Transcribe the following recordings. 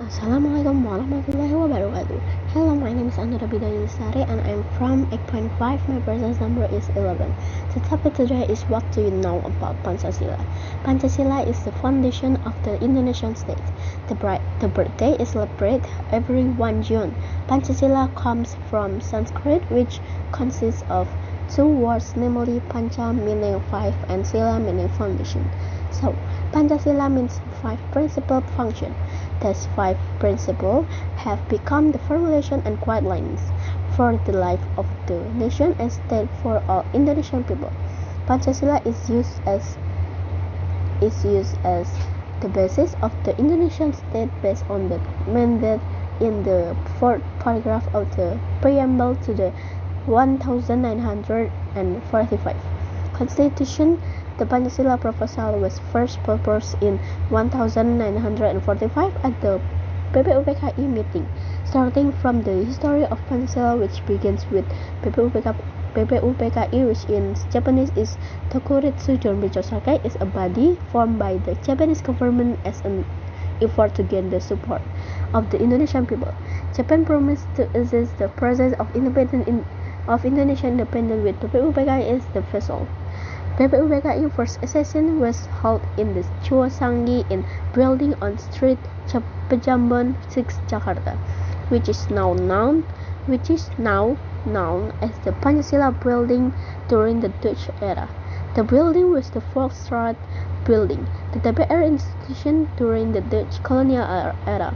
Assalamualaikum warahmatullahi wabarakatuh. Hello, my name is Anura Bidayul Sari and I'm from 8.5. My presence number is 11. The topic today is what do you know about Pancasila? Pancasila is the foundation of the Indonesian state. The birthday is celebrated every 1 June. Pancasila comes from Sanskrit, which consists of two words, namely Pancha meaning 5 and Sila meaning foundation. So, Pancasila means 5 principal functions. These 5 principles have become the formulation and guidelines for the life of the nation and state for all Indonesian people. Pancasila is used as the basis of the Indonesian state based on the mandate in the 4th paragraph of the preamble to the 1945 Constitution. The Pancasila proposal was first proposed in 1945 at the PPUPKI meeting. Starting from the history of Pancasila, which begins with PPUPKI, which in Japanese is Tokuritsu Jonbicho Sakai, is a body formed by the Japanese government as an effort to gain the support of the Indonesian people. Japan promised to assist the process of Indonesian independence with PPUPKI as the vessel. PPUPKI first session was held in the Chuosangi in building on Street Pejambon 6, Jakarta, which is now known as the Pancasila building during the Dutch era. The building was the Volksraad building, the DPR institution during the Dutch colonial era.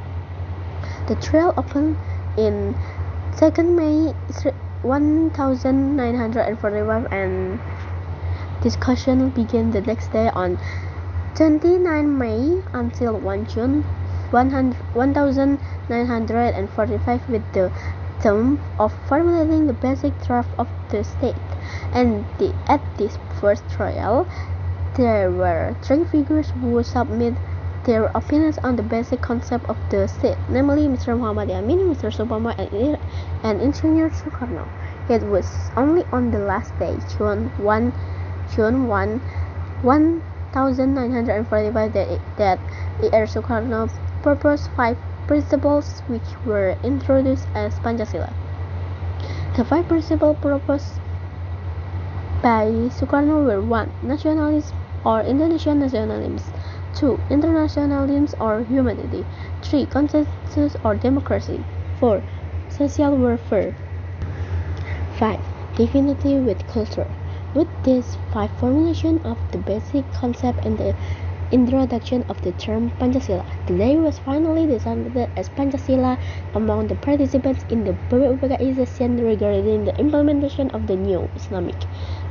The trial opened in 2nd May 1945 and discussion began the next day on 29 May until 1 June 1945 with the theme of formulating the basic draft of the state. And at this first trial, there were 3 figures who submit their opinions on the basic concept of the state, namely Mr. Muhammad Yamin, Mr. Supomo, and Engineer Sukarno. It was only on the last day, June 1, 1945 that E.R. Sukarno proposed 5 principles which were introduced as Pancasila. The 5 principles proposed by Sukarno were 1. Nationalism or Indonesian nationalism, 2. Internationalism or humanity, 3. Consensus or democracy, 4. Social welfare, 5. Divinity with culture. With these 5 formulations of the basic concept and the introduction of the term Pancasila, the day was finally designated as Pancasila among the participants in the PPUPKI session regarding the implementation of the new Islamic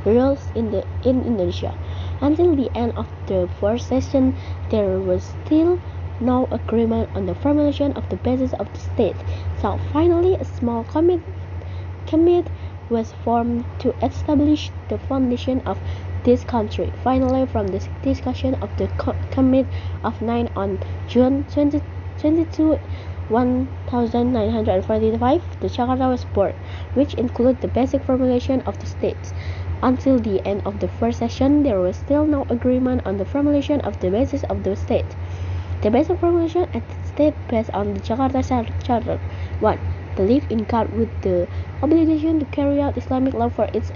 rules in Indonesia. Until the end of the first session, there was still no agreement on the formulation of the basis of the state. So finally, a small committee was formed to establish the foundation of this country. Finally, from the discussion of the Committee of 9 on June 22, 1945, the Jakarta was born, which included the basic formulation of the states. Until the end of the first session, there was still no agreement on the formulation of the basis of the state. The basic formulation at the state based on the Jakarta Charter. 1. Believe in God with the obligation to carry out Islamic law for its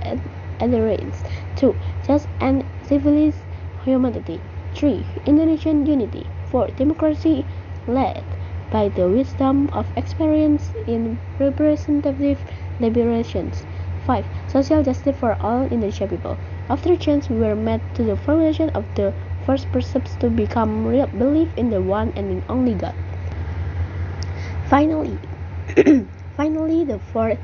adherents. 2. Just and civilized humanity. 3. Indonesian unity. 4. Democracy led by the wisdom of experience in representative deliberations. 5. Social justice for all Indonesian people. After changes were made to the formulation of the first precepts to become real belief in the one and only God. Finally, the 4th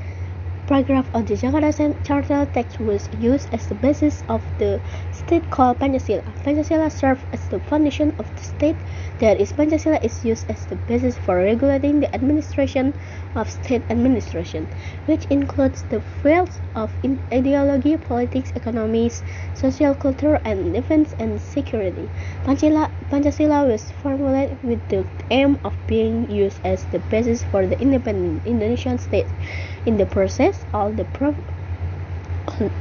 paragraph of the Jakarta Charter text was used as the basis of the state called Pancasila. Pancasila served as the foundation of the state. That is, Pancasila is used as the basis for regulating the administration of state administration, which includes the fields of ideology, politics, economics, social culture, and defense and security. Pancasila was formulated with the aim of being used as the basis for the independent Indonesian state. In the process, all the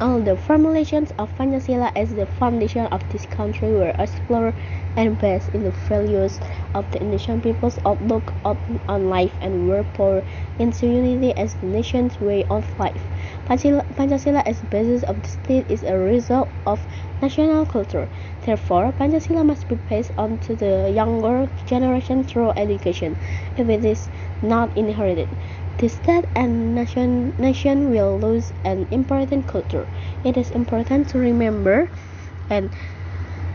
All the formulations of Pancasila as the foundation of this country were explored and based in the values of the Indonesian people's outlook on life and were poured into unity as the nation's way of life. Pancasila as the basis of the state is a result of national culture. Therefore, Pancasila must be passed on to the younger generation through education, if it is not inherited. The state and nation will lose an important culture. It is important to remember and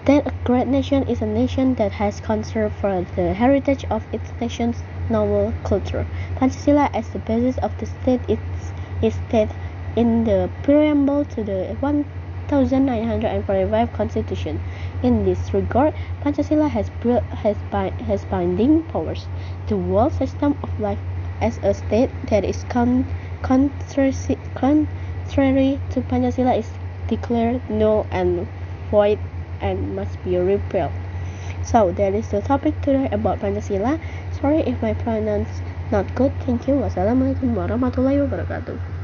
that a great nation is a nation that has conserved for the heritage of its nation's noble culture. Pancasila as the basis of the state is stated in the preamble to the 1945 Constitution. In this regard, Pancasila has binding powers. The world system of life as a state that is contrary to Pancasila is declared null and void and must be repealed. So that is the topic today about Pancasila. Sorry if my pronounce not good. Thank you. Wassalamualaikum warahmatullahi wabarakatuh.